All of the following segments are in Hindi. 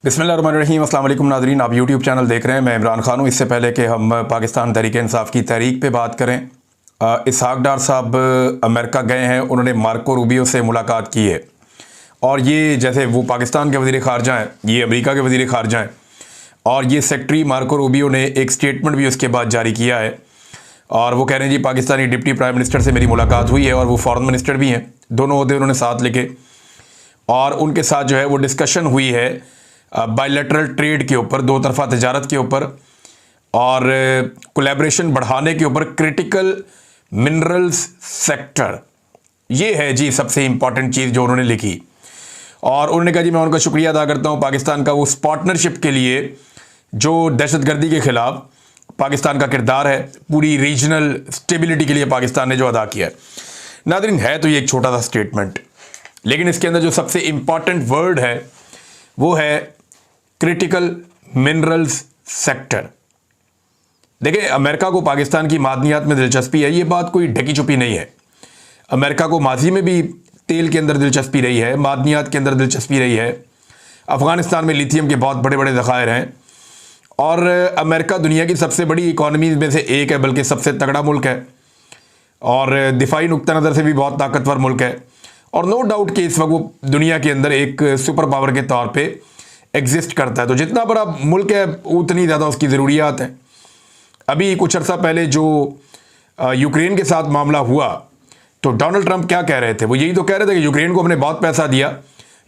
बिस्मिल्लाहिर्रहमानिर्रहीम। अस्सलाम वालेकुम नाज़रीन, आप यूट्यूब चैनल देख रहे हैं। मैं इमरान खान हूँ। इससे पहले कि हम पाकिस्तान तहरीक-ए-इंसाफ़ की तहरीक पे बात करें, इसहाक़ डार साहब अमेरिका गए हैं। उन्होंने मार्को रूबियो से मुलाकात की है और ये जैसे वो पाकिस्तान के वज़ीर ख़ारजा हैं, ये अमेरिका के वज़ीर ख़ारजा हैं और ये सेक्रेटरी मार्को रूबियो ने एक स्टेटमेंट भी उसके बाद जारी किया है और वो कह रहे हैं जी पाकिस्तानी डिप्टी प्राइम मिनिस्टर से मेरी मुलाकात हुई है और वो फ़ॉरेन मिनिस्टर भी हैं, दोनों ओहदे उन्होंने साथ लिखे और उनके साथ जो है वो डिस्कशन हुई है बायलैटरल ट्रेड के ऊपर, दो तरफ़ा तजारत के ऊपर और कोलैबोरेशन बढ़ाने के ऊपर। क्रिटिकल मिनरल्स सेक्टर, ये है जी सबसे इम्पॉर्टेंट चीज़ जो उन्होंने लिखी और उन्होंने कहा जी मैं उनका शुक्रिया अदा करता हूँ पाकिस्तान का उस पार्टनरशिप के लिए जो दहशतगर्दी के ख़िलाफ़ पाकिस्तान का किरदार है, पूरी रीजनल स्टेबिलिटी के लिए पाकिस्तान ने जो अदा किया है। नाज़रीन, है तो ये एक छोटा सा स्टेटमेंट, लेकिन इसके अंदर जो सबसे इम्पॉर्टेंट वर्ड है वो है क्रिटिकल मिनरल्स सेक्टर। देखिए, अमेरिका को पाकिस्तान की मादनियात में दिलचस्पी है, ये बात कोई ढकी छुपी नहीं है। अमेरिका को माजी में भी तेल के अंदर दिलचस्पी रही है, मादनियात के अंदर दिलचस्पी रही है। अफ़गानिस्तान में लिथियम के बहुत बड़े बड़े ज़खायर हैं और अमेरिका दुनिया की सबसे बड़ी इकॉनमी में से एक है, बल्कि सबसे तगड़ा मुल्क है और दिफाई नुक्ता नज़र से भी बहुत ताकतवर मुल्क है और नो डाउट कि इस वक्त वो दुनिया के अंदर एक सुपर पावर के तौर पे एग्जिस्ट करता है। तो जितना बड़ा मुल्क है उतनी ज़्यादा उसकी ज़रूरियात हैं। अभी कुछ अर्सा पहले जो यूक्रेन के साथ मामला हुआ तो डोनाल्ड ट्रंप क्या कह रहे थे, वो यही तो कह रहे थे कि यूक्रेन को हमने बहुत पैसा दिया,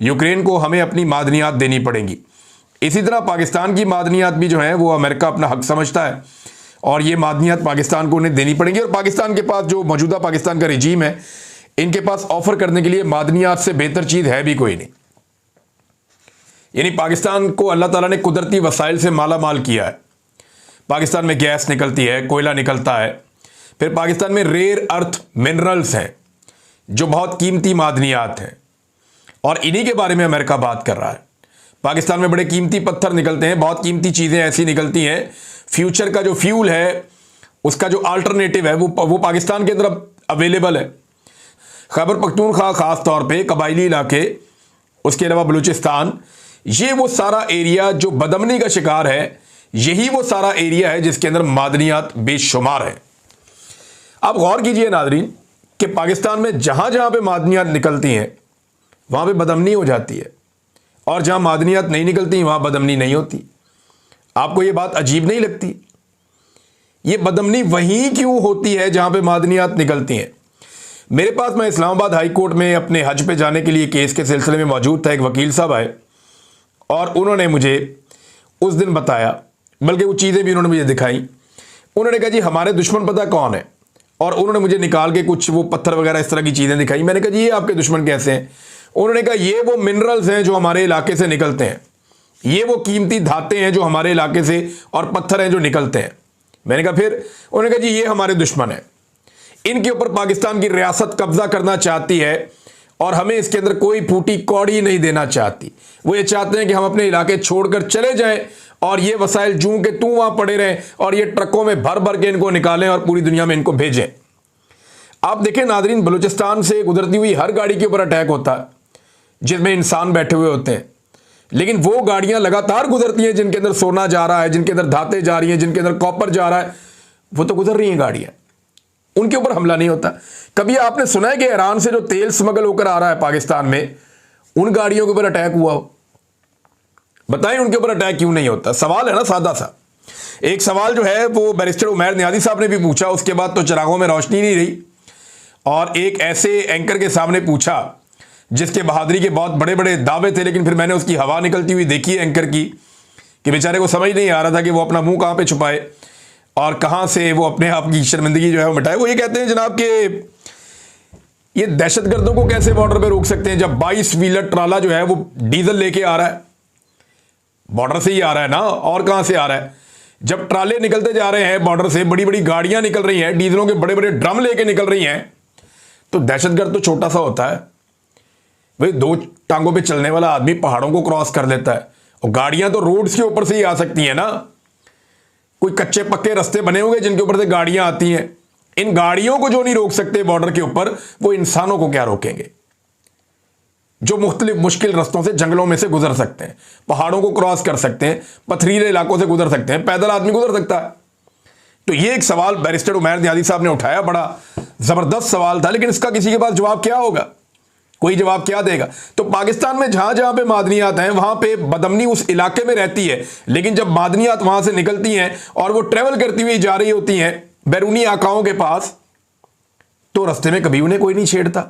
यूक्रेन को हमें अपनी मादनियात देनी पड़ेंगी। इसी तरह पाकिस्तान की मादनियात भी जो है वो अमेरिका अपना हक समझता है और ये मादनियात पाकिस्तान को उन्हें देनी पड़ेंगी और पाकिस्तान के पास जो मौजूदा पाकिस्तान का रजीम है, इनके पास ऑफर करने के लिए मादनियात से बेहतर चीज़ है भी कोई नहीं। यानी पाकिस्तान को अल्लाह ताला ने कुदरती वसाइल से माला माल किया है। पाकिस्तान में गैस निकलती है, कोयला निकलता है, फिर पाकिस्तान में रेयर अर्थ मिनरल्स हैं जो बहुत कीमती मादनियात हैं और इन्हीं के बारे में अमेरिका बात कर रहा है। पाकिस्तान में बड़े कीमती पत्थर निकलते हैं, बहुत कीमती चीज़ें ऐसी निकलती हैं। फ्यूचर का जो फ्यूल है, उसका जो अल्टरनेटिव है वो पाकिस्तान के अंदर अवेलेबल है। खैबर पख्तूनख्वा ख़ास तौर पे कबायली इलाके, उसके अलावा बलूचिस्तान, ये वो सारा एरिया जो बदमनी का शिकार है, यही वो सारा एरिया है जिसके अंदर मादनियात बेशुमार है। आप गौर कीजिए नाज़रीन कि पाकिस्तान में जहाँ जहाँ पे मादनियात निकलती हैं वहाँ पे बदमनी हो जाती है और जहाँ मादनियात नहीं निकलती वहाँ बदमनी नहीं होती। आपको ये बात अजीब नहीं लगती? ये बदमनी वहीं क्यों होती है जहाँ पे मादनियात निकलती हैं? मेरे पास, मैं इस्लामाबाद हाई कोर्ट में अपने हज पे जाने के लिए केस के सिलसिले में मौजूद था। एक वकील साहब आए और उन्होंने मुझे उस दिन बताया, बल्कि वो चीज़ें भी उन्होंने मुझे दिखाई। उन्होंने कहा जी हमारे दुश्मन पता कौन है, और उन्होंने मुझे निकाल के कुछ वो पत्थर वगैरह इस तरह की चीज़ें दिखाई। मैंने कहा जी ये आपके दुश्मन कैसे हैं? उन्होंने कहा ये वो मिनरल्स हैं जो हमारे इलाके से निकलते हैं, ये वो कीमती धातें हैं जो हमारे इलाके से और पत्थर हैं जो निकलते हैं। मैंने कहा फिर? उन्होंने कहा जी ये हमारे दुश्मन है, इनके ऊपर पाकिस्तान की रियासत कब्जा करना चाहती है और हमें इसके अंदर कोई फूटी कौड़ी नहीं देना चाहती। वो ये चाहते हैं कि हम अपने इलाके छोड़कर चले जाएं और ये वसाइल जूं के तू वहां पड़े रहें और ये ट्रकों में भर भर के इनको निकालें और पूरी दुनिया में इनको भेजें। आप देखें नाज़रीन, बलूचिस्तान से गुजरती हुई हर गाड़ी के ऊपर अटैक होता है जिसमें इंसान बैठे हुए होते हैं, लेकिन वो गाड़ियां लगातार गुजरती हैं जिनके अंदर सोना जा रहा है, जिनके अंदर धातें जा रही हैं, जिनके अंदर कॉपर जा रहा है, वो तो गुजर रही हैं गाड़ियां, उनके ऊपर हमला नहीं होता। कभी आपने सुना है कि ईरान से जो तेल स्मगल होकर आ रहा है पाकिस्तान में, उन गाड़ियों के ऊपर अटैक हुआ हो? बताएं उनके ऊपर अटैक क्यों नहीं होता? सवाल है ना सादा सा। एक सवाल जो है वो बैरिस्टर उमैर नियाज़ी साहब ने भी पूछा, उसके बाद तो चिरागों में रोशनी नहीं रही और एक ऐसे एंकर के सामने पूछा जिसके बहादुरी के बहुत बड़े बड़े दावे थे, लेकिन फिर मैंने उसकी हवा निकलती हुई देखी एंकर की कि बेचारे को समझ नहीं आ रहा था कि वो अपना मुंह कहाँ पे छुपाए और कहां से वो अपने आप की शर्मिंदगी जो है वो मिटाए। वो ये कहते हैं जनाब कि ये दहशतगर्दों को कैसे बॉर्डर पे रोक सकते हैं जब 22 व्हीलर ट्राला जो है वो डीजल लेके आ रहा है, बॉर्डर से ही आ रहा है ना, और कहां से आ रहा है? जब ट्राले निकलते जा रहे हैं बॉर्डर से, बड़ी बड़ी गाड़ियां निकल रही हैं, डीजलों के बड़े बड़े ड्रम लेके निकल रही हैं, तो दहशतगर्द तो छोटा सा होता है भाई। दो टांगों पर चलने वाला आदमी पहाड़ों को क्रॉस कर लेता है और गाड़ियां तो रोड्स के ऊपर से ही आ सकती हैं ना। कोई कच्चे पक्के रास्ते बने हुए जिनके ऊपर से गाड़ियां आती हैं। इन गाड़ियों को जो नहीं रोक सकते बॉर्डर के ऊपर, वो इंसानों को क्या रोकेंगे? जो मुख्तलिफ मुश्किल रस्तों से, जंगलों में से गुजर सकते हैं, पहाड़ों को क्रॉस कर सकते हैं, पथरीले इलाकों से गुजर सकते हैं, पैदल आदमी गुजर सकता है। तो ये एक सवाल बैरिस्टर उमैर नियाज़ी साहब ने उठाया, बड़ा जबरदस्त सवाल था, लेकिन इसका किसी के पास जवाब क्या होगा? कोई जवाब क्या देगा? तो पाकिस्तान में जहां जहां पे मादनियात हैं वहां पे बदअमनी उस इलाके में रहती है, लेकिन जब मादनियात वहां से निकलती हैं और वो ट्रेवल करती हुई जा रही होती हैं बैरूनी आकाओं के पास, तो रास्ते में कभी उन्हें कोई नहीं छेड़ता।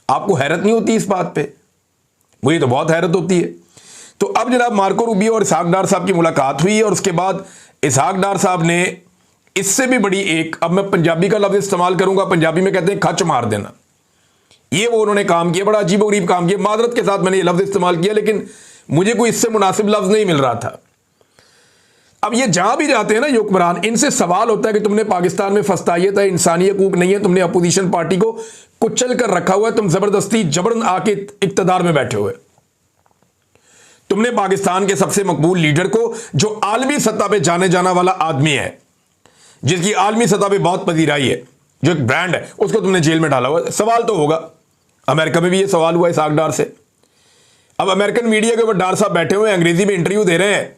आपको हैरत नहीं होती इस बात पे? मुझे तो बहुत हैरत होती है। तो अब जनाब मार्को रूबियो और इसहाक डार साहब की मुलाकात हुई और उसके बाद इसहाक डार साहब ने इससे भी बड़ी एक, अब मैं पंजाबी का लफ्ज इस्तेमाल करूंगा, पंजाबी में कहते हैं खच मार देना, ये वो उन्होंने काम किया, बड़ा अजीबोगरीब काम किया। मादरत के साथ मैंने ये लफ्ज इस्तेमाल किया, लेकिन मुझे कोई इससे मुनासिब लफ्ज नहीं मिल रहा था। अब ये जहां भी जाते हैं ना ये हुक्मरान, इनसे सवाल होता है कि तुमने पाकिस्तान में फस्तायत है, इंसानी हकूक नहीं है, तुमने अपोजिशन पार्टी को कुचल कर रखा हुआ है, तुम जबरदस्ती जबरन आके इक्तदार में बैठे हुए, तुमने पाकिस्तान के सबसे मकबूल लीडर को, जो आलमी सतह पे जाने जाना वाला आदमी है, जिसकी आलमी सतह पे बहुत पजीराई है, जो एक ब्रांड है, उसको तुमने जेल में डाला हुआ। सवाल तो होगा। अमेरिका में भी ये सवाल हुआ इसहाक डार से। अब अमेरिकन मीडिया के ऊपर डार साहब बैठे हुए अंग्रेजी में इंटरव्यू दे रहे हैं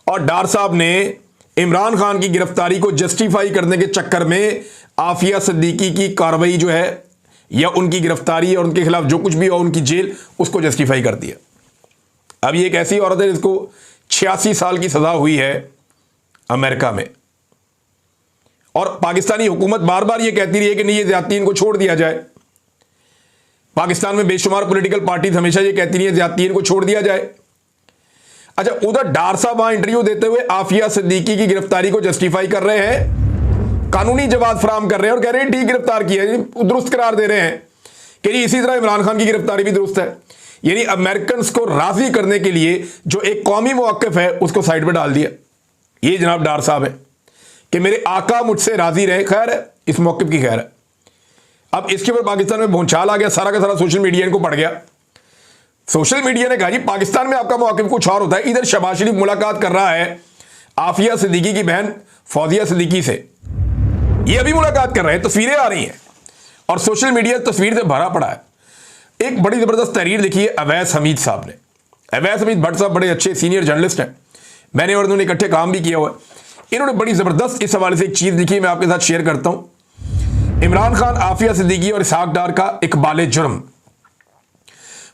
और डार साहब ने इमरान खान की गिरफ्तारी को जस्टिफाई करने के चक्कर में आफिया सिद्दीकी की कार्रवाई जो है या उनकी गिरफ्तारी और उनके खिलाफ जो कुछ भी हो, उनकी जेल, उसको जस्टिफाई कर दिया। अब ये एक ऐसी औरत है जिसको 86 साल की सजा हुई है अमेरिका में, और पाकिस्तानी हुकूमत बार बार ये कहती रही है कि नहीं, ये ज्यादती इनको छोड़ दिया जाए। पाकिस्तान में बेशुमार पॉलिटिकल पार्टीज हमेशा ये कहती रही है ज्यादती इनको छोड़ दिया जाए। अच्छा, उधर डार साहब वहां इंटरव्यू देते हुए आफिया सिद्दीकी की गिरफ्तारी को जस्टिफाई कर रहे हैं, कानूनी जवाब फराम कर रहे हैं और कह रहे हैं ठीक गिरफ्तार किया, दुरुस्त करार दे रहे हैं कि इसी तरह इमरान खान की गिरफ्तारी भी दुरुस्त है। यानी अमेरिकन को राजी करने के लिए जो एक कौमी मौक़िफ़ है उसको साइड पर डाल दिया। ये जनाब डार साहब है कि मेरे आका मुझसे राजी रहे। खैर है, इस मौक़िफ़ की खैर है। अब इसके ऊपर पाकिस्तान में भूचाल आ गया, सारा का सारा सोशल मीडिया इनको पड़ गया। सोशल मीडिया ने कहा जी पाकिस्तान में आपका मौक़िफ़ कुछ और होता है। इधर शहबाज शरीफ मुलाकात कर रहा है आफिया सिद्दीकी की बहन फौजिया सिद्दीकी से, ये अभी मुलाकात कर रहे हैं, तस्वीरें आ रही हैं और सोशल मीडिया तस्वीर से भरा पड़ा है। एक बड़ी ज़बरदस्त तहरीर लिखी है अवैस हमीद साहब ने। अवैस हमीद भट्ट साहब बड़े अच्छे सीनियर जर्नलिस्ट हैं, मैंने और उन्होंने इकट्ठे काम भी किया हुआ है। इन्होंने बड़ी ज़बरदस्त इस हवाले से एक चीज़ लिखी है, मैं आपके साथ शेयर करता हूँ। इमरान खान, आफिया सिद्दीकी और इसहाक डार का इकबाल जुर्म।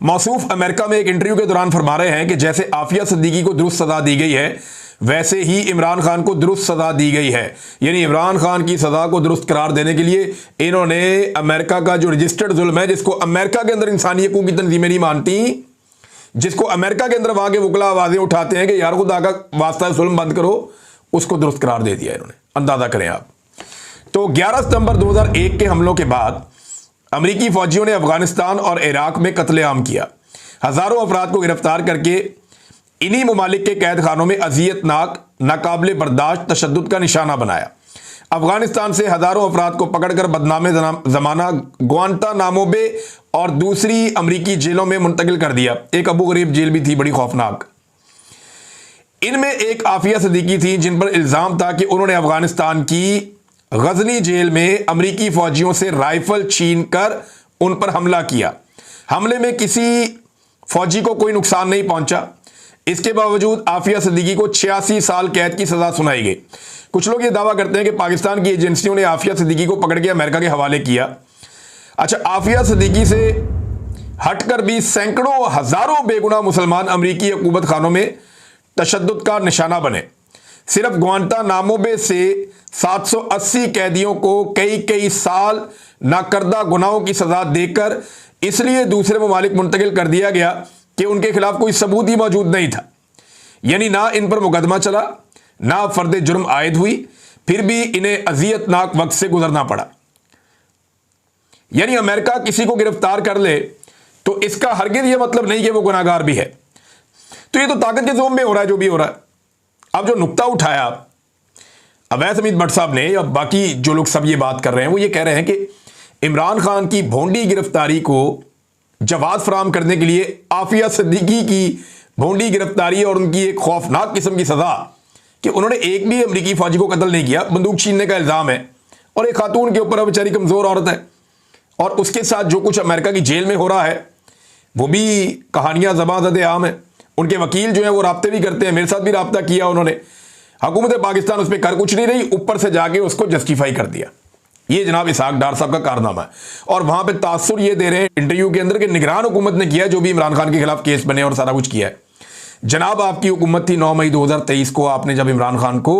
मौसूफ अमेरिका में एक इंटरव्यू के दौरान फरमा रहे हैं कि जैसे आफिया सिद्दीकी को दुरुस्त सज़ा दी गई है, वैसे ही इमरान खान को दुरुस्त सज़ा दी गई है। यानी इमरान खान की सज़ा को दुरुस्त करार देने के लिए इन्होंने अमेरिका का जो रजिस्टर्ड जुल्म है, जिसको अमेरिका के अंदर इंसानी हकूक़ की तंजीमें नहीं मानती, जिसको अमेरिका के अंदर वहाँ के वकला आवाज़ें उठाते हैं कि यार खुदा का वास्ता जुल्म बंद करो, उसको दुरुस्त करार दे दिया इन्होंने। अंदाज़ा करें आप। तो 11 सितंबर 2001 के हमलों के बाद अमरीकी फौजियों ने अफगानिस्तान और इराक में कत्लेआम किया। हज़ारों अफराद को गिरफ्तार करके इन्हीं ममालिक के कैद खानों में अज़ियतनाक, नाकाबिले बर्दाश्त तशद्दुद का निशाना बनाया। अफगानिस्तान से हज़ारों अफराद को पकड़कर बदनामे ज़माना ग्वांटानामो बे और दूसरी अमरीकी जेलों में मुंतकिल कर दिया। एक अबू गरीब जेल भी थी, बड़ी खौफनाक। इनमें एक आफिया सिद्दीकी थी जिन पर इल्ज़ाम था कि उन्होंने अफगानिस्तान की गजनी जेल में अमरीकी फौजियों से राइफल छीन कर उन पर हमला किया। हमले में किसी फौजी को कोई नुकसान नहीं पहुंचा। इसके बावजूद आफिया सिद्दीकी को 86 साल कैद की सजा सुनाई गई। कुछ लोग ये दावा करते हैं कि पाकिस्तान की एजेंसियों ने आफिया सिद्दीकी को पकड़ के अमेरिका के हवाले किया। अच्छा, आफिया सिद्दीकी से हटकर भी सैकड़ों हजारों बेगुनाह मुसलमान अमरीकी हुकूमत खानों में तशद्दुद का निशाना बने। सिर्फ ग्वांटानामो बे से 780 कैदियों को कई साल नाकर्दा गुनाहों की सजा देकर इसलिए दूसरे ममालिक मुंतकिल कर दिया गया कि उनके खिलाफ कोई सबूत ही मौजूद नहीं था। यानी ना इन पर मुकदमा चला, ना फर्द जुर्म आयद हुई, फिर भी इन्हें अजियतनाक वक्त से गुजरना पड़ा। यानी अमेरिका किसी को गिरफ्तार कर ले तो इसका हरगिज़ यह मतलब नहीं कि वो गुनाहगार भी है। तो ये तो ताकत के जोम में हो रहा है जो भी हो रहा है। अब जो नुक्ता उठाया अवैस हमीद भट्ट साहब ने, या बाकी जो लोग सब ये बात कर रहे हैं, वो ये कह रहे हैं कि इमरान खान की भोंडी गिरफ्तारी को जवाब फराम करने के लिए आफिया सिद्दीकी की भोंडी गिरफ्तारी और उनकी एक खौफनाक किस्म की सज़ा कि उन्होंने एक भी अमरीकी फौजी को कत्ल नहीं किया, बंदूक छीनने का इल्ज़ाम है, और एक खातून के ऊपर बेचारी कमज़ोर औरत है, और उसके साथ जो कुछ अमेरिका की जेल में हो रहा है वो भी कहानियां ज़बान आम है। उनके वकील जो है वो राब्ते भी करते हैं, मेरे साथ भी राब्ता किया उन्होंने। हुकूमत पाकिस्तान उस पर कर कुछ नहीं रही, ऊपर से जाके उसको जस्टिफाई कर दिया। ये जनाब इसहाक डार साहब का कारनामा है। और वहां पे तासुर ये दे रहे हैं इंटरव्यू के अंदर कि निगरान हुकूमत ने किया जो भी इमरान खान के खिलाफ केस बने और सारा कुछ किया है। जनाब आपकी हुकूमत थी 9 मई 2023 को, आपने जब इमरान खान को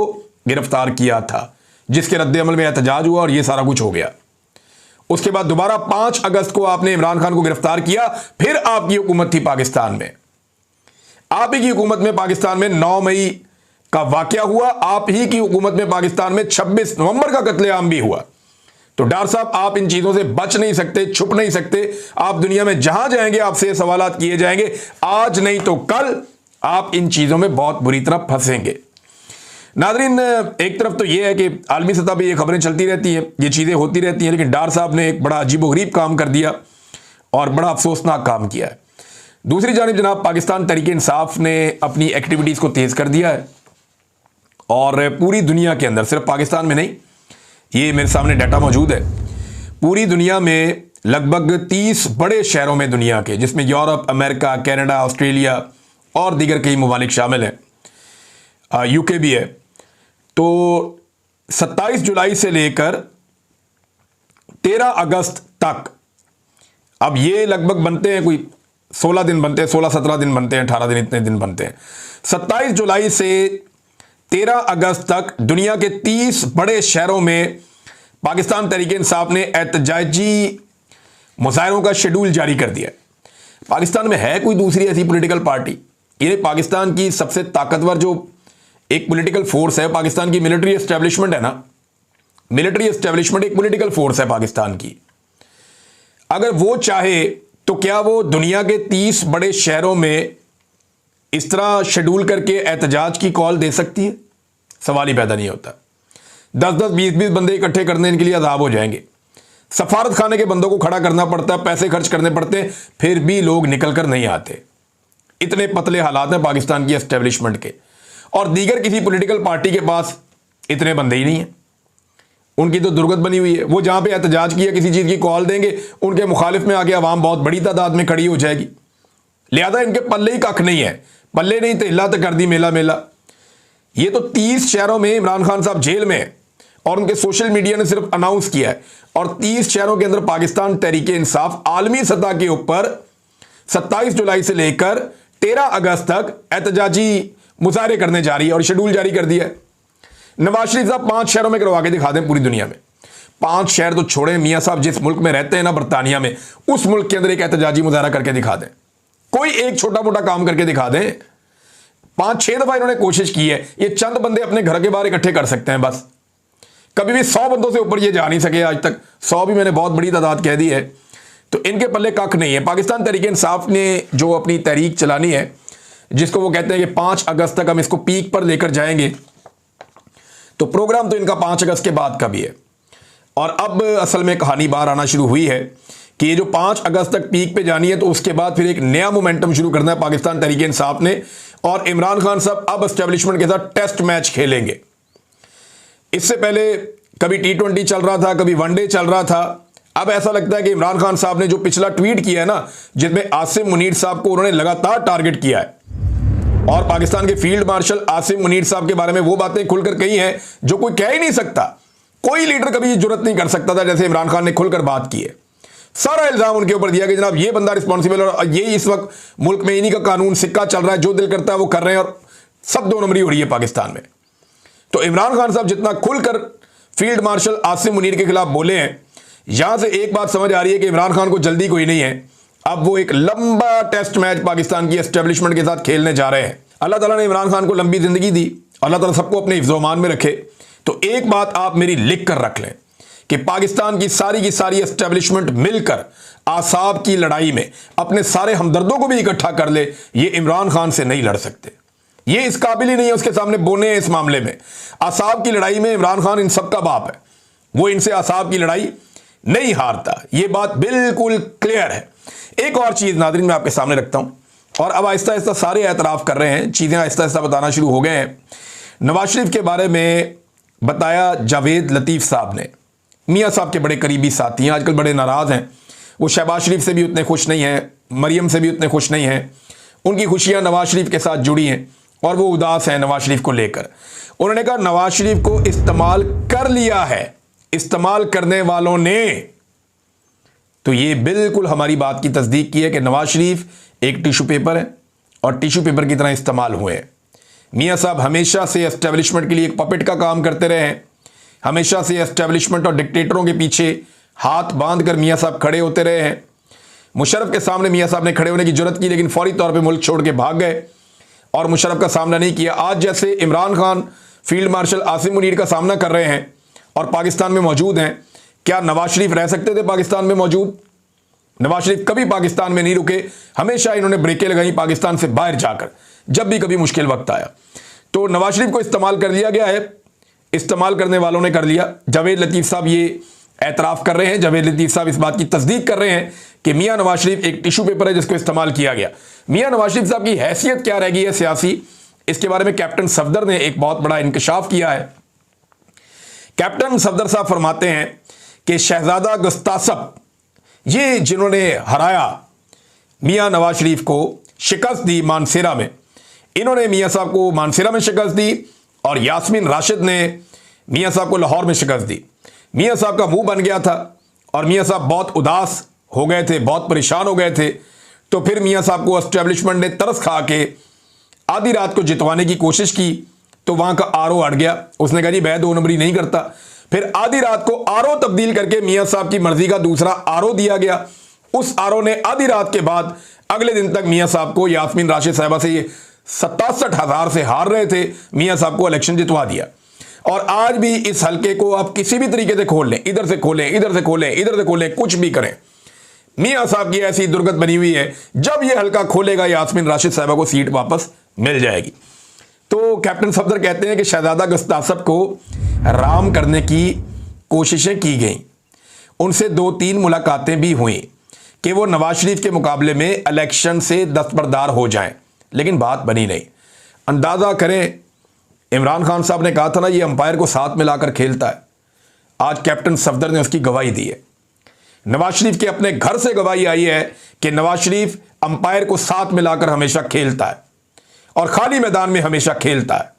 गिरफ्तार किया था, जिसके रद्द-ए-अमल में एहतजाज हुआ और ये सारा कुछ हो गया। उसके बाद दोबारा 5 अगस्त को आपने इमरान खान को गिरफ्तार किया, फिर आपकी हुकूमत थी पाकिस्तान में। आप ही की हुकूमत में पाकिस्तान में 9 मई का वाकया हुआ, आप ही की हुकूमत में पाकिस्तान में 26 नवंबर का कत्लेआम भी हुआ। तो डार साहब आप इन चीजों से बच नहीं सकते, छुप नहीं सकते। आप दुनिया में जहां जाएंगे आपसे सवालात किए जाएंगे, आज नहीं तो कल आप इन चीजों में बहुत बुरी तरह फंसेंगे। नादरीन, एक तरफ तो यह है कि आलमी सतह पर यह खबरें चलती रहती हैं, ये चीजें होती रहती हैं, लेकिन डार साहब ने एक बड़ा अजीबोगरीब काम कर दिया और बड़ा अफसोसनाक काम किया है। दूसरी जानिब जनाब पाकिस्तान तहरीक इंसाफ ने अपनी एक्टिविटीज को तेज कर दिया है और पूरी दुनिया के अंदर, सिर्फ पाकिस्तान में नहीं, ये मेरे सामने डाटा मौजूद है, पूरी दुनिया में लगभग 30 बड़े शहरों में दुनिया के, जिसमें यूरोप, अमेरिका, कनाडा, ऑस्ट्रेलिया और दीगर कई ममालिक शामिल हैं, यूके भी है। तो 27 जुलाई से लेकर 13 अगस्त तक, अब ये लगभग बनते हैं कोई 16 दिन बनते हैं, 16-17 दिन बनते हैं, 18 दिन, इतने दिन बनते हैं। 27 जुलाई से 13 अगस्त तक दुनिया के 30 बड़े शहरों में पाकिस्तान तहरीक इंसाफ ने एहतजाजी मुजाहरों का शेड्यूल जारी कर दिया। पाकिस्तान में है कोई दूसरी ऐसी पॉलिटिकल पार्टी? ये पाकिस्तान की सबसे ताकतवर जो एक पॉलिटिकल फोर्स है, पाकिस्तान की मिलिट्री एस्टेब्लिशमेंट है ना, मिलिट्री एस्टेब्लिशमेंट एक पॉलिटिकल फोर्स है पाकिस्तान की। अगर वो चाहे तो क्या वो दुनिया के 30 बड़े शहरों में इस तरह शेड्यूल करके एहतजाज की कॉल दे सकती है? सवाल ही पैदा नहीं होता। 10-10, 20-20 बंदे इकट्ठे करने इनके लिए अजाब हो जाएंगे। सफारत खाने के बंदों को खड़ा करना पड़ता है, पैसे खर्च करने पड़ते हैं, फिर भी लोग निकल कर नहीं आते। इतने पतले हालात हैं पाकिस्तान की एस्टेब्लिशमेंट के। और दीगर किसी पॉलिटिकल पार्टी के पास इतने बंदे ही नहीं हैं। उनकी तो दुर्गत बनी हुई है। वो जहां पे एहतजाज किया किसी चीज की कॉल देंगे, उनके मुखालिफ में आके अवाम बहुत बड़ी तादाद में खड़ी हो जाएगी। लिहाजा इनके पल्ले ही कख नहीं है, पल्ले नहीं तो हिला तो कर दी मेला मेला। ये तो 30 शहरों में इमरान खान साहब जेल में है और उनके सोशल मीडिया ने सिर्फ अनाउंस किया है, और 30 शहरों के अंदर पाकिस्तान तहरीक इंसाफ आलमी सतह के ऊपर 27 जुलाई से लेकर 13 अगस्त तक एहतजाजी मुजाहरे करने जा रही है और शेड्यूल जारी कर दिया है। नवाज शरीफ साहब 5 शहरों में करवा के दिखा दें पूरी दुनिया में। 5 शहर तो छोड़ें, मियां साहब जिस मुल्क में रहते हैं ना, बरतानिया में, उस मुल्क के अंदर एक एहतजाजी मुजाहरा करके दिखा दें। कोई एक छोटा मोटा काम करके दिखा दें। 5-6 दफा इन्होंने कोशिश की है। ये चंद बंदे अपने घर के बाहर इकट्ठे कर सकते हैं बस। कभी भी 100 बंदों से ऊपर ये जा नहीं सके आज तक। 100 भी मैंने बहुत बड़ी तादाद कह दी है। तो इनके पल्ले कख नहीं है। पाकिस्तान तहरीक इंसाफ ने जो अपनी तहरीक चलानी है, जिसको वो कहते हैं कि 5 अगस्त तक हम इसको पीक पर लेकर जाएंगे, तो प्रोग्राम तो इनका 5 अगस्त के बाद का भी है। और अब असल में कहानी बाहर आना शुरू हुई है कि ये जो 5 अगस्त तक पीक पे जानी है, तो उसके बाद फिर एक नया मोमेंटम शुरू करना है पाकिस्तान तहरीक इंसाफ ने। और इमरान खान साहब अब एस्टेब्लिशमेंट के साथ टेस्ट मैच खेलेंगे। इससे पहले कभी T20 चल रहा था, कभी वनडे चल रहा था। अब ऐसा लगता है कि इमरान खान साहब ने जो पिछला ट्वीट किया है ना, जिसमें आसिम मुनीर साहब को उन्होंने लगातार टारगेट किया है और पाकिस्तान के फील्ड मार्शल आसिम मुनीर साहब के बारे में वो बातें खुलकर कही हैं जो कोई कह ही नहीं सकता। कोई लीडर कभी ये जुर्रत नहीं कर सकता था जैसे इमरान खान ने खुलकर बात की है। सारा इल्जाम उनके ऊपर दिया कि जनाब ये बंदा रिस्पॉन्सिबल है और ये इस वक्त मुल्क में इन्हीं का कानून सिक्का चल रहा है, जो दिल करता है वो कर रहे हैं और सब 2 नंबरी हो रही है पाकिस्तान में। तो इमरान खान साहब जितना खुलकर फील्ड मार्शल आसिम मुनीर के खिलाफ बोले हैं, यहां से एक बात समझ आ रही है कि इमरान खान को जल्दी कोई नहीं है। अब वो एक लंबा टेस्ट मैच पाकिस्तान की एस्टेब्लिशमेंट के साथ खेलने जा रहे हैं। अल्लाह ताला ने इमरान खान को लंबी जिंदगी दी, अल्लाह ताला सबको अपने हिफ्ज़-ओ-अमान में रखे। तो एक बात आप मेरी लिख कर रख लें कि पाकिस्तान की सारी एस्टेब्लिशमेंट मिलकर आसाब की लड़ाई में अपने सारे हमदर्दों को भी इकट्ठा कर ले, ये इमरान खान से नहीं लड़ सकते। ये इस काबिल ही नहीं है उसके सामने बोने हैं इस मामले में। आसाब की लड़ाई में इमरान खान इन सबका बाप है, वो इनसे आसाब की लड़ाई नहीं हारता। ये बात बिल्कुल क्लियर है। एक और चीज नाज़रीन मैं आपके सामने रखता हूं, और अब आहिस्ता आहिस्ता सारे एतराफ़ कर रहे हैं, चीज़ें आहिस्ता आहिस्ता बताना शुरू हो गए हैं। नवाज शरीफ के बारे में बताया जावेद लतीफ़ साहब ने, मियाँ साहब के बड़े करीबी साथी हैं, आजकल बड़े नाराज़ हैं। वो शहबाज शरीफ से भी उतने खुश नहीं हैं, मरियम से भी उतने खुश नहीं हैं। उनकी खुशियां नवाज शरीफ के साथ जुड़ी हैं और वो उदास हैं नवाज शरीफ को लेकर। उन्होंने कहा नवाज शरीफ को इस्तेमाल कर लिया है, इस्तेमाल करने वालों ने। तो ये बिल्कुल हमारी बात की तस्दीक की है कि नवाज शरीफ एक टिश्यू पेपर है और टिश्यू पेपर की तरह इस्तेमाल हुए हैं। मियां साहब हमेशा से एस्टेब्लिशमेंट के लिए एक पपेट का काम करते रहे हैं। हमेशा से एस्टेब्लिशमेंट और डिक्टेटरों के पीछे हाथ बांधकर मियां साहब खड़े होते रहे हैं। मुशर्रफ के सामने मियां साहब ने खड़े होने की जरूरत की, लेकिन फौरी तौर पे मुल्क छोड़ के भाग गए और मुशर्रफ का सामना नहीं किया। आज जैसे इमरान खान फील्ड मार्शल आसिम मुनीर का सामना कर रहे हैं और पाकिस्तान में मौजूद हैं, क्या नवाज शरीफ रह सकते थे पाकिस्तान में मौजूद? नवाज शरीफ कभी पाकिस्तान में नहीं रुके, हमेशा इन्होंने ब्रेकें लगाई पाकिस्तान से बाहर जाकर, जब भी कभी मुश्किल वक्त आया। तो नवाज शरीफ को इस्तेमाल कर लिया गया है, इस्तेमाल करने वालों ने कर लिया। जावेद लतीफ़ साहब ये एतराफ़ कर रहे हैं, जावेद लतीफ़ साहब इस बात की तस्दीक कर रहे हैं कि मियां नवाज शरीफ एक टिश्यू पेपर है जिसको इस्तेमाल किया गया। मियां नवाज शरीफ साहब की हैसियत क्या रह गई है सियासी, इसके बारे में कैप्टन सफदर ने एक बहुत बड़ा इंकशाफ किया है। कैप्टन सफदर साहब फरमाते हैं कि शहजादा गुस्तासब, ये जिन्होंने हराया मियां नवाज शरीफ को, शिकस्त दी मानसेरा में, इन्होंने मियां साहब को मानसेरा में शिकस्त दी और यास्मीन राशिद ने मियां साहब को लाहौर में शिकस्त दी। मियां साहब का मुंह बन गया था और मियां साहब बहुत उदास हो गए थे, बहुत परेशान हो गए थे। तो फिर मियां साहब को एस्टेब्लिशमेंट ने तरस खा के आधी रात को जितवाने की कोशिश की, तो वहां का आरओ अड़ गया। उसने कहा जी मैं 2 नंबरी नहीं करता। फिर आधी रात को आरओ तब्दील करके मियां साहब की मर्जी का दूसरा आरओ दिया गया। उस आरओ ने आधी रात के बाद अगले दिन तक मियां साहब को, यास्मीन राशिद साहबा से ये 67,000 से हार रहे थे, मियां साहब को इलेक्शन जितवा दिया। और आज भी इस हल्के को आप किसी भी तरीके से खोल लें, इधर से खोलें, इधर से खोलें, इधर से खोलें, कुछ भी करें, मियां साहब की ऐसी दुर्गत बनी हुई है, जब ये हल्का खोलेगा यास्मीन राशिद साहबा को सीट वापस मिल जाएगी। तो कैप्टन सफदर कहते हैं कि शहजादा गुस्तासब को राम करने की कोशिशें की गई, उनसे 2-3 मुलाकातें भी हुई कि वो नवाज शरीफ के मुकाबले में इलेक्शन से दस्तबरदार हो जाएं, लेकिन बात बनी नहीं। अंदाज़ा करें, इमरान खान साहब ने कहा था ना ये अंपायर को साथ मिलाकर खेलता है, आज कैप्टन सफदर ने उसकी गवाही दी है। नवाज शरीफ के अपने घर से गवाही आई है कि नवाज शरीफ अंपायर को साथ मिलाकर हमेशा खेलता है और खाली मैदान में हमेशा खेलता है।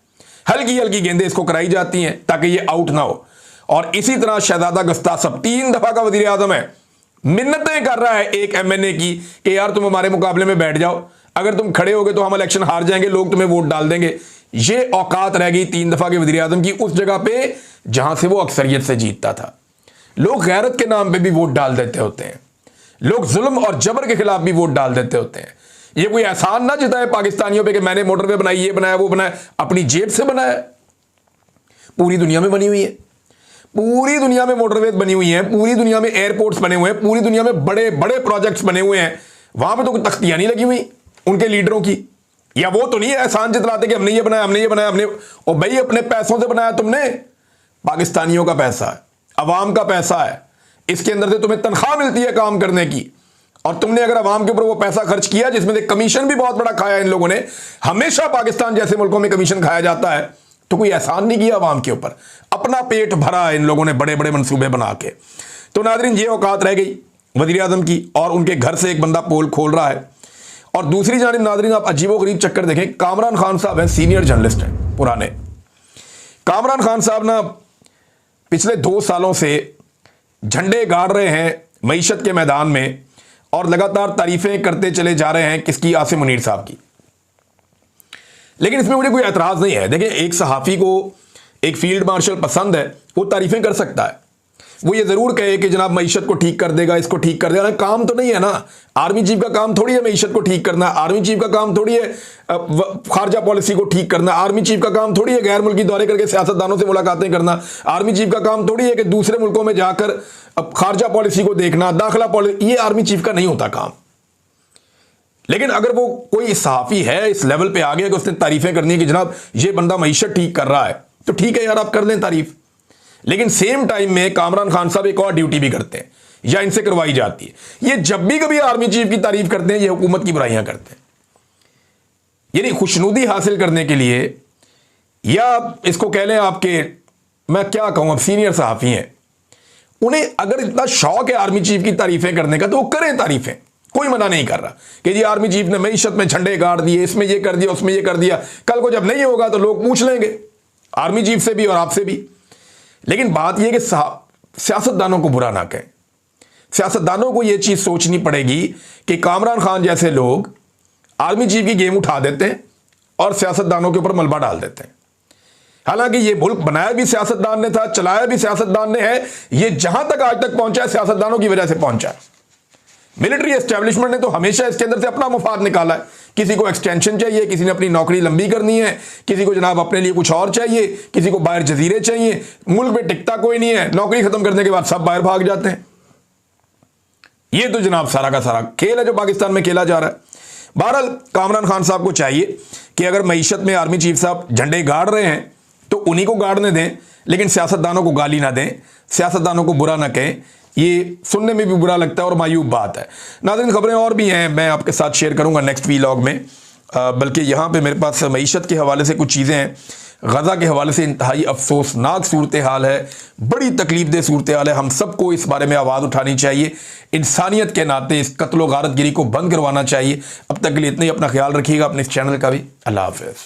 हल्की हल्की गेंदें इसको कराई जाती हैं ताकि ये आउट ना हो। और इसी तरह शहजादा गुस्तासब 3 दफा का वजीर आजम है, मिन्नतें कर रहा है एक एमएनए की कि यार तुम हमारे मुकाबले में बैठ जाओ, अगर तुम खड़े होगे तो हम इलेक्शन हार जाएंगे, लोग तुम्हें वोट डाल देंगे। ये औकात रह गई 3 दफा के वजीर आजम की उस जगह पे जहां से वो अक्सरियत से जीतता था। लोग गैरत के नाम पे भी वोट डाल देते होते हैं, लोग जुल्म और जबर के खिलाफ भी वोट डाल देते होते हैं। ये कोई एहसान ना जिताए पाकिस्तानियों पे कि मैंने मोटरवे बनाई, ये बनाया, वो बनाया, अपनी जेब से बनाया। पूरी दुनिया में बनी हुई है, पूरी दुनिया में मोटरवे बनी हुई हैं, पूरी दुनिया में एयरपोर्ट्स बने हुए हैं, पूरी दुनिया में बड़े बड़े प्रोजेक्ट्स बने हुए हैं। वहां पे तो कोई तख्तियां नहीं लगी हुई उनके लीडरों की, या वो तो नहीं है एहसान जितलाते कि हमने ये बनाया, हमने ये बनाया, हमने। और भाई अपने पैसों से बनाया तुमने, पाकिस्तानियों का पैसा है, अवाम का पैसा है, इसके अंदर से तुम्हें तनख्वाह मिलती है काम करने की। और तुमने अगर अवाम के ऊपर वो पैसा खर्च किया जिसमें से कमीशन भी बहुत बड़ा खाया इन लोगों ने, हमेशा पाकिस्तान जैसे मुल्कों में कमीशन खाया जाता है, तो कोई एहसान नहीं किया अवाम के ऊपर, अपना पेट भरा इन लोगों ने बड़े बड़े मंसूबे बना के। तो नादरीन ये औकात रह गई वज़ीर आज़म की, और उनके घर से एक बंदा पोल खोल रहा है। और दूसरी जानिब नादरीन आप अजीबोगरीब चक्कर देखें, कामरान खान साहब हैं, सीनियर जर्नलिस्ट हैं पुराने। कामरान खान साहब ना पिछले 2 सालों से झंडे गाड़ रहे हैं मईशत के मैदान में और लगातार तारीफें करते चले जा रहे हैं किसकी, आसिम मुनीर साहब की। लेकिन इसमें मुझे कोई एतराज़ नहीं है। देखिए, एक सहाफ़ी को एक फील्ड मार्शल पसंद है, वो तारीफें कर सकता है, वो ये ज़रूर कहे कि जनाब मईशत को ठीक कर देगा, इसको ठीक कर देगा। काम तो नहीं है ना, आर्मी चीफ का काम थोड़ी है मईशत को ठीक करना, आर्मी चीफ का काम थोड़ी है खारजा पॉलिसी को ठीक करना, आर्मी चीफ का काम थोड़ी है गैर मुल्की दौरे करके सियासतदानों से मुलाकातें करना, आर्मी चीफ का काम थोड़ी है कि दूसरे मुल्कों में जाकर खारजा पॉलिसी को देखना, दाखिला पॉलिसी, ये आर्मी चीफ का नहीं होता काम। लेकिन अगर वो कोई सहाफ़ी है इस लेवल पे आ गया कि उसने तारीफें करनी है कि जनाब ये बंदा मईशत ठीक कर रहा है, तो ठीक है यार, आप कर लें तारीफ। लेकिन सेम टाइम में कामरान खान साहब एक और ड्यूटी भी करते हैं या इनसे करवाई जाती है। ये जब भी कभी आर्मी चीफ की तारीफ करते हैं, ये हुकूमत की बुराइयां करते हैं। यानी खुशनुदी हासिल करने के लिए, या इसको कह लें आपके, मैं क्या कहूं, अब सीनियर सहाफ़ी हैं, उन्हें अगर इतना शौक है आर्मी चीफ की तारीफें करने का तो वो करें तारीफें, कोई मना नहीं कर रहा कि जी आर्मी चीफ ने मईशत में झंडे गाड़ दिए, इसमें ये कर दिया, उसमें ये कर दिया। कल को जब नहीं होगा तो लोग पूछ लेंगे आर्मी चीफ से भी और आपसे भी। लेकिन बात यह कि सियासतदानों को बुरा ना कहें। सियासतदानों को यह चीज सोचनी पड़ेगी कि कामरान खान जैसे लोग आर्मी चीफ की गेम उठा देते हैं और सियासतदानों के ऊपर मलबा डाल देते हैं। हालांकि यह मुल्क बनाया भी सियासतदान ने था, चलाया भी सियासतदान ने है। यह जहां तक आज तक पहुंचा है सियासतदानों की वजह से पहुंचा है। मिलिट्री एस्टेब्लिशमेंट ने तो हमेशा इसके अंदर से अपना मुफाद निकाला है। किसी को एक्सटेंशन चाहिए, किसी ने अपनी नौकरी लंबी करनी है, किसी को जनाब अपने लिए कुछ और चाहिए, किसी को बाहर जजीरे चाहिए। मुल्क में टिकता कोई नहीं है, नौकरी खत्म करने के बाद सब बाहर भाग जाते हैं। ये तो जनाब सारा का सारा खेल है जो पाकिस्तान में खेला जा रहा है। बहरहाल कामरान खान साहब को चाहिए कि अगर मईशत में आर्मी चीफ साहब झंडे गाड़ रहे हैं तो उन्हीं को गाड़ने दें, लेकिन सियासतदानों को गाली ना दें, सियासतदानों को बुरा ना कहें। ये सुनने में भी बुरा लगता है और मायूब बात है। नाज़रीन, खबरें और भी हैं, मैं आपके साथ शेयर करूंगा नेक्स्ट वीलॉग में। बल्कि यहाँ पे मेरे पास मईशत के हवाले से कुछ चीज़ें हैं। गज़ा के हवाले से इंतहाई अफसोसनाक सूरत हाल है, बड़ी तकलीफ दे सूरत हाल है। हम सबको इस बारे में आवाज़ उठानी चाहिए। इंसानियत के नाते इस कत्ल व गारतगिरी को बंद करवाना चाहिए। अब तक के लिए इतना ही। अपना ख्याल रखिएगा, अपने इस चैनल का भी। अल्लाह हाफ़िज़।